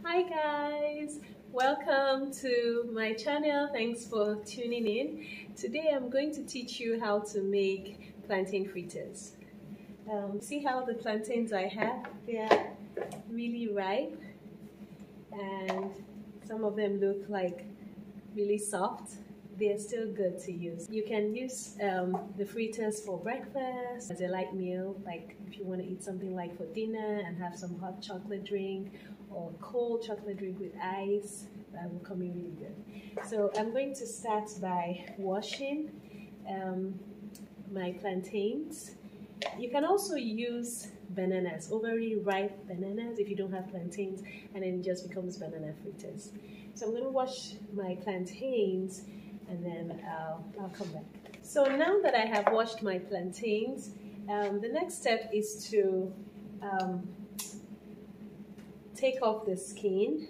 Hi guys, welcome to my channel. Thanks for tuning in. Today I'm going to teach you how to make plantain fritters. See how the plantains I have, they are really ripe and some of them look like really soft. They're still good to use. You can use the fritters for breakfast, as a light meal, like if you want to eat something like for dinner and have some hot chocolate drink or cold chocolate drink with ice. That will come in really good. So I'm going to start by washing my plantains. You can also use bananas, overly ripe bananas if you don't have plantains, and then it just becomes banana fritters. So I'm going to wash my plantains and then I'll come back. So now that I have washed my plantains, the next step is to take off the skin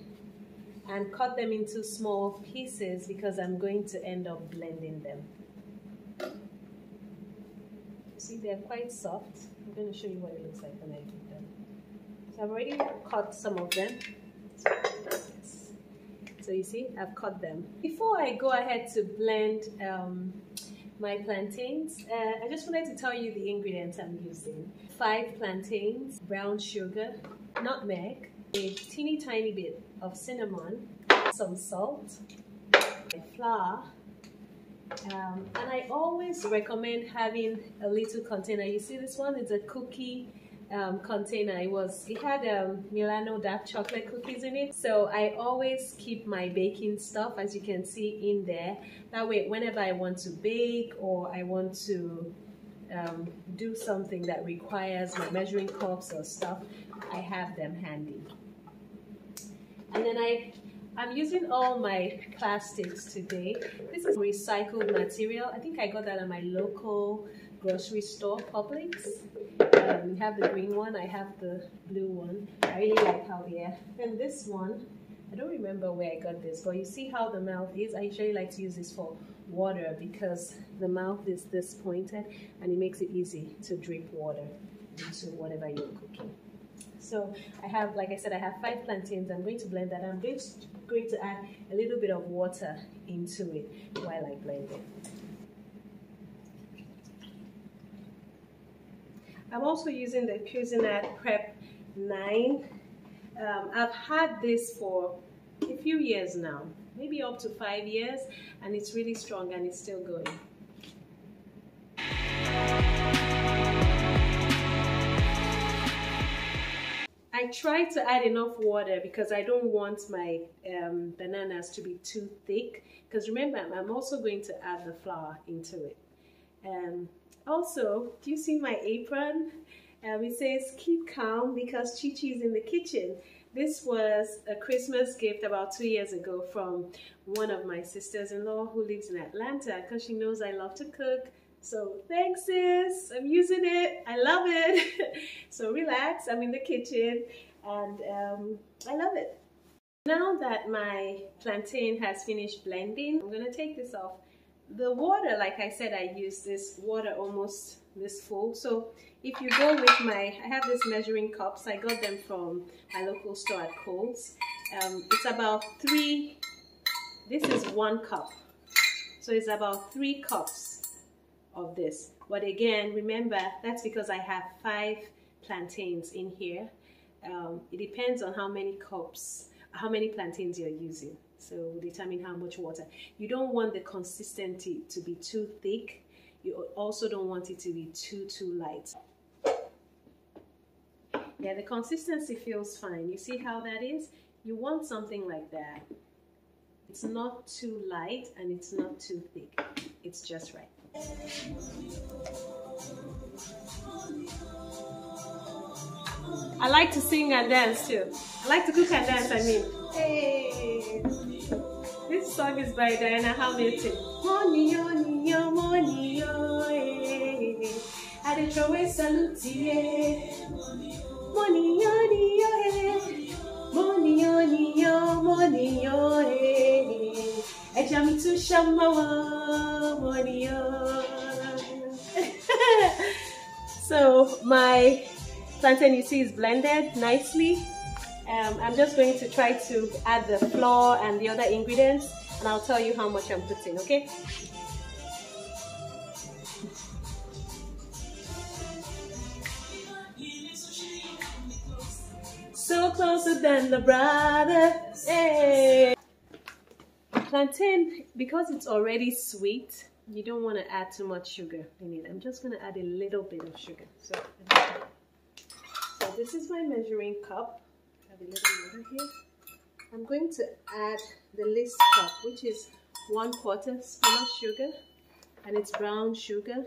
and cut them into small pieces because I'm going to end up blending them. See, they're quite soft. I'm going to show you what it looks like when I do them. So I've already cut some of them. So you see, I've cut them. Before I go ahead to blend my plantains, I just wanted to tell you the ingredients I'm using. 5 plantains, brown sugar, nutmeg, a teeny tiny bit of cinnamon, some salt, flour, and I always recommend having a little container. You see this one is a cookie container. It had Milano dark chocolate cookies in it, so I always keep my baking stuff, as you can see, in there. That way whenever I want to bake or I want to do something that requires my measuring cups or stuff, I have them handy. And then I'm using all my plastics today. This is recycled material. I think I got that at my local grocery store, Publix. We have the green one, I have the blue one. I really like how they are. And this one, I don't remember where I got this, but you see how the mouth is? I usually like to use this for water because the mouth is this pointed and it makes it easy to drip water into whatever you're cooking. So I have, like I said, I have 5 plantains. I'm going to blend that. I'm going to add a little bit of water into it while I blend it. I'm also using the Cuisinart Prep 9. I've had this for a few years now, maybe up to 5 years, and it's really strong and it's still going. I try to add enough water because I don't want my bananas to be too thick, because remember, I'm also going to add the flour into it. Also, do you see my apron? It says, keep calm because Chi-Chi is in the kitchen. This was a Christmas gift about 2 years ago from one of my sisters-in-law who lives in Atlanta, because she knows I love to cook. So thanks sis, I'm using it, I love it. So relax, I'm in the kitchen and I love it. Now that my plantain has finished blending, I'm gonna take this off. The water, like I said, I use this water almost this full. So if you go with I have this measuring cups. I got them from my local store at Kohl's. It's about 3, this is 1 cup. So it's about 3 cups of this. But again, remember, that's because I have 5 plantains in here. It depends on how many plantains you're using. So we'll determine how much water. You don't want the consistency to be too thick. You also don't want it to be too light. Yeah, the consistency feels fine. You see how that is? You want something like that. It's not too light and it's not too thick. It's just right. I like to sing and dance too. I like to cook and dance, I mean. Hey! This song is by Diana Hamilton. Money, money, money, money, I dey throw away salute, yeah. Money, money, money, money, money, money, Ejami to shamawa, money, So my plantain, you see, is blended nicely. I'm just going to try to add the flour and the other ingredients, and I'll tell you how much I'm putting, okay? So closer than the brothers. Hey! Plantain, because it's already sweet, you don't want to add too much sugar in it. I'm just going to add a little bit of sugar. So this is my measuring cup. Add a little water here. I'm going to add the least cup, which is 1/4 spoon of sugar, and it's brown sugar.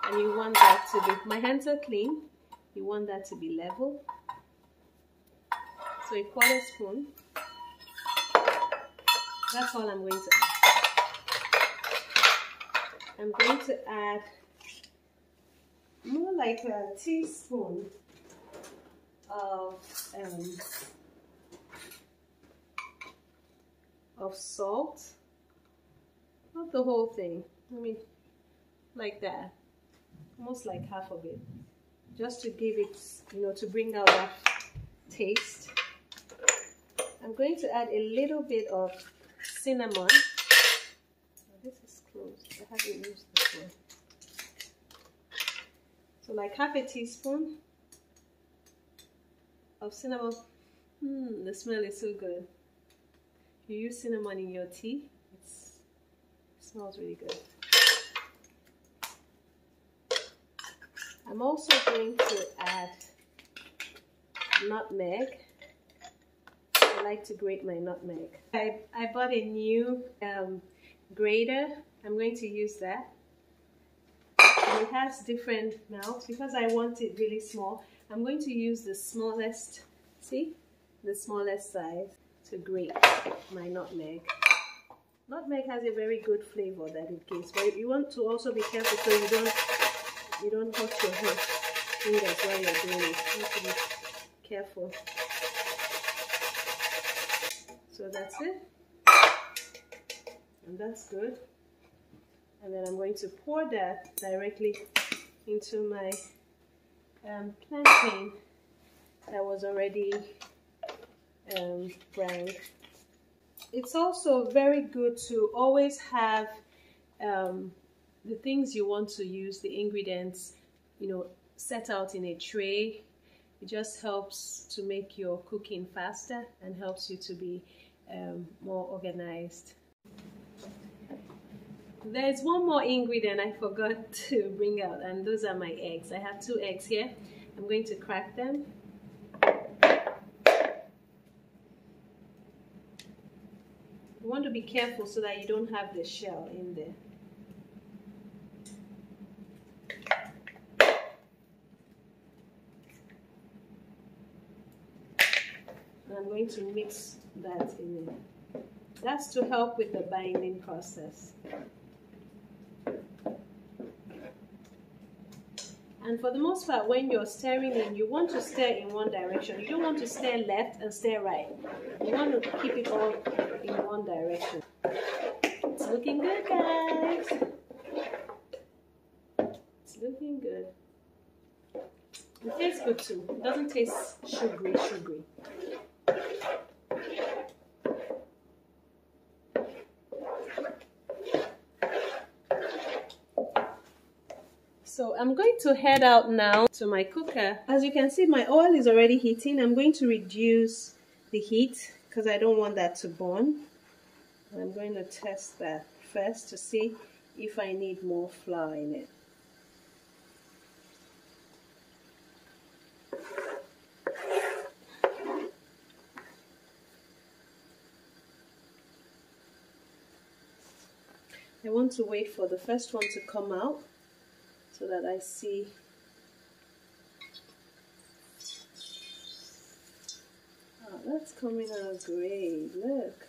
And you want that to be, my hands are clean, you want that to be level. So 1/4 spoon. That's all I'm going to add. I'm going to add more like a teaspoon of salt. Not the whole thing. I mean, like that. Almost like half of it. Just to give it, you know, to bring out that taste. I'm going to add a little bit of cinnamon. Oh, this is closed. I haven't used this one. So like half a teaspoon of cinnamon. The smell is so good. If you use cinnamon in your tea, it smells really good. I'm also going to add nutmeg. I like to grate my nutmeg. I bought a new grater. I'm going to use that. And it has different mouths because I want it really small. I'm going to use the smallest, see? The smallest size to grate my nutmeg. Nutmeg has a very good flavor that it gives, but you want to also be careful so you don't hurt your fingers while you're doing it. You have to be careful. So that's it. And that's good. And then I'm going to pour that directly into my plantain that was already browned. It's also very good to always have the things you want to use, the ingredients, you know, set out in a tray. It just helps to make your cooking faster and helps you to be more organized. There's one more ingredient I forgot to bring out, and those are my eggs. I have 2 eggs here. I'm going to crack them. You want to be careful so that you don't have the shell in there. And I'm going to mix that in there. That's to help with the binding process. And for the most part, when you're stirring in, you want to stir in one direction. You don't want to stir left and stir right. You want to keep it all in one direction. It's looking good, guys. It's looking good. It tastes good too. It doesn't taste sugary. So I'm going to head out now to my cooker. As you can see, my oil is already heating. I'm going to reduce the heat because I don't want that to burn. And I'm going to test that first to see if I need more flour in it. I want to wait for the first one to come out so that I see. Oh, that's coming out great. Look.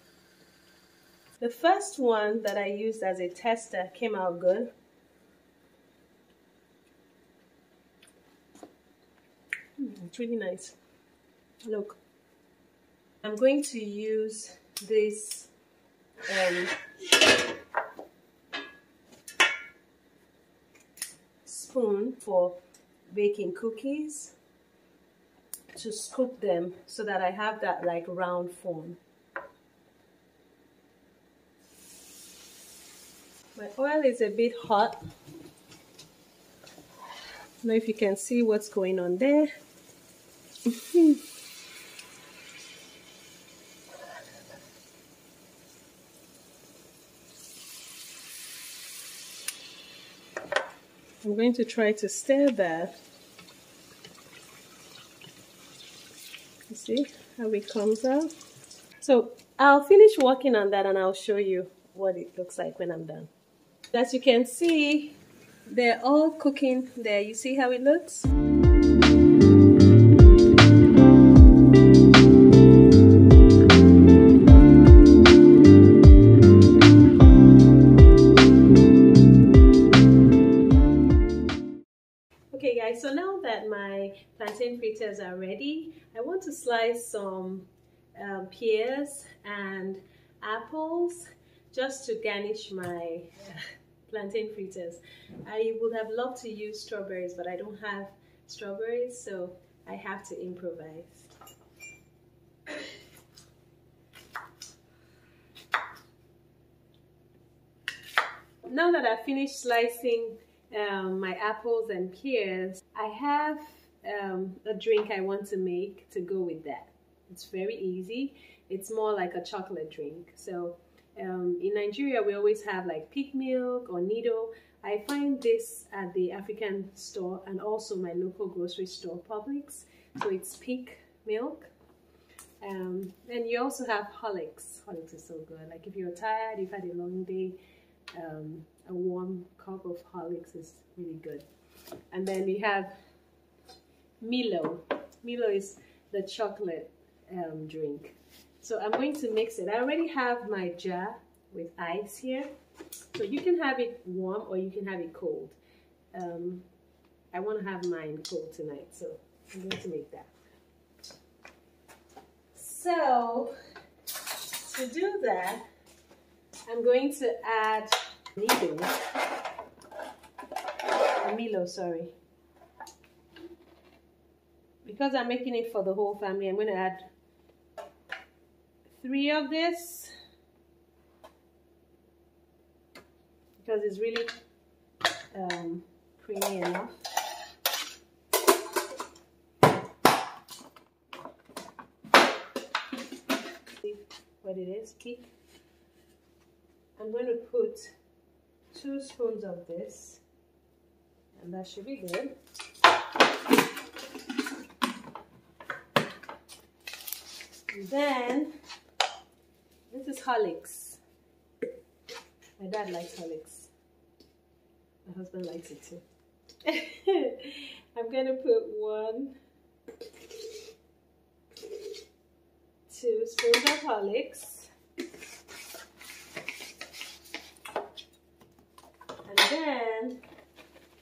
The first one that I used as a tester came out good. It's really nice. Look. I'm going to use this spoon for baking cookies. to scoop them so that I have that like round form. My oil is a bit hot. I don't know if you can see what's going on there. I'm going to try to stir that. You see how it comes out? So I'll finish working on that and I'll show you what it looks like when I'm done. As you can see, they're all cooking there. You see how it looks? Okay guys, so now that my plantain fritters are ready, I want to slice some pears and apples just to garnish my plantain fritters. I would have loved to use strawberries, but I don't have strawberries, so I have to improvise. Now that I've finished slicing my apples and pears, I have a drink I want to make to go with that. It's very easy. It's more like a chocolate drink. So in Nigeria, we always have like pig milk or Nido. I find this at the African store and also my local grocery store, Publix. So it's pig milk. And you also have Horlicks. Horlicks is so good. Like if you're tired, you've had a long day, a warm cup of Horlicks is really good. And then we have Milo. Milo is the chocolate drink. So I'm going to mix it. I already have my jar with ice here. So you can have it warm or you can have it cold. I want to have mine cold tonight, so I'm going to make that. So to do that, I'm going to add Milo, sorry. Because I'm making it for the whole family, I'm going to add 3 of this because it's really creamy enough. See what it is, peak. I'm going to put 2 spoons of this, and that should be good. And then this is Horlicks. My dad likes Horlicks. My husband likes it too. I'm going to put 1, 2 spoons of Horlicks. And then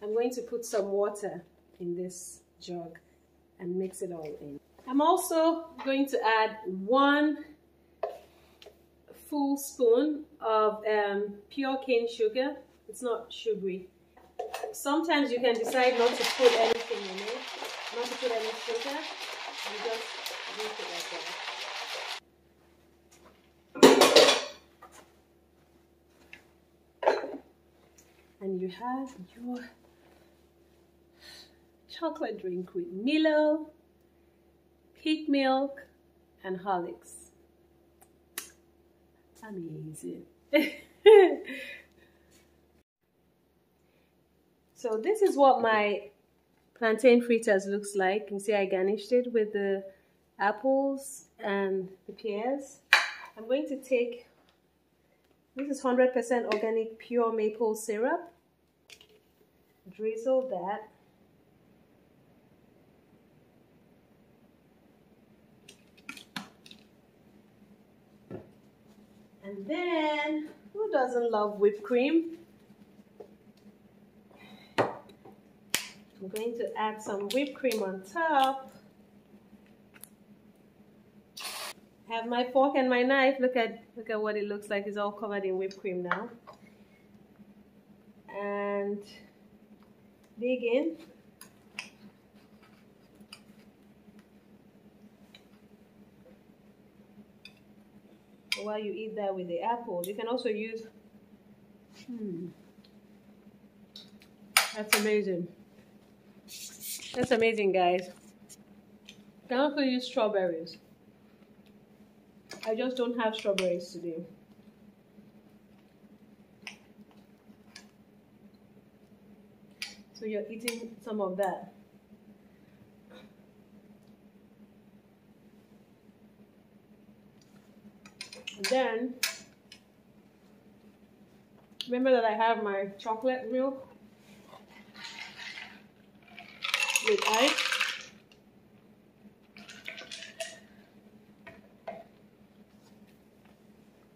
I'm going to put some water in this jug and mix it all in. I'm also going to add 1 full spoon of pure cane sugar. It's not sugary. Sometimes you can decide not to put anything in it, not to put any sugar, and just drink it like that. And you have your chocolate drink with Milo, pig milk, and Horlicks. Amazing. So this is what my plantain fritters looks like. You can see I garnished it with the apples and the pears. I'm going to take, this is 100% organic pure maple syrup. Drizzle that. And then, who doesn't love whipped cream? I'm going to add some whipped cream on top. I have my fork and my knife. Look at what it looks like. It's all covered in whipped cream now. And dig in. while you eat that with the apple. You can also use that's amazing. That's amazing, guys. You can also use strawberries. I just don't have strawberries today. So you're eating some of that. And then, remember that I have my chocolate milk with ice.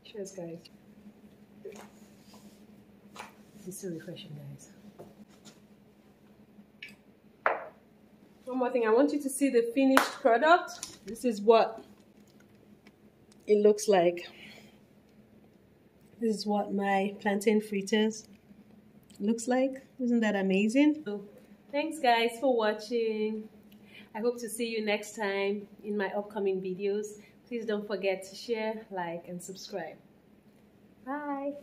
Cheers, guys. This is so refreshing, guys. One more thing, I want you to see the finished product. This is what it looks like. This is what my plantain fritters looks like. Isn't that amazing? So, thanks guys for watching. I hope to see you next time in my upcoming videos. Please don't forget to share, like, and subscribe. Bye.